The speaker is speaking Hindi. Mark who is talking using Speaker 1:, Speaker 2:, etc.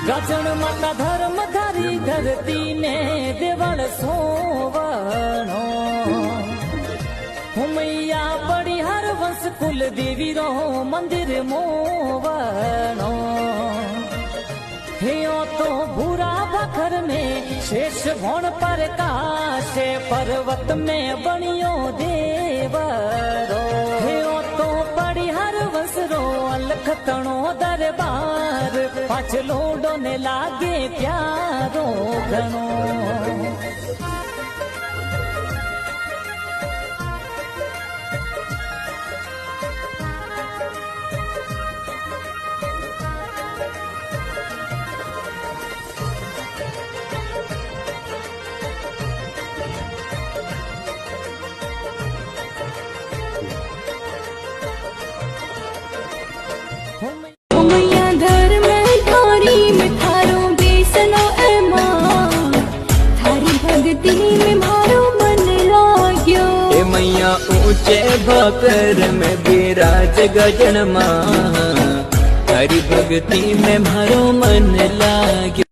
Speaker 1: गाजण माता धर्म धारी धरती ने देवल सोवणो मैया बड़ी हर वंश कुल देवी रो मंदिर मोवणो हियो तो भूरा बखर में शेष भोण पर काशे पर्वत में बनियो देवरो हियो तो बड़ी हर वंश रो अलखतणो दरबार पाछ लोडो ने लागे प्यारो घणो
Speaker 2: ऊंचे भाकर में विराज गजन मां, हरि भक्ति में मारो मन लाग्यो।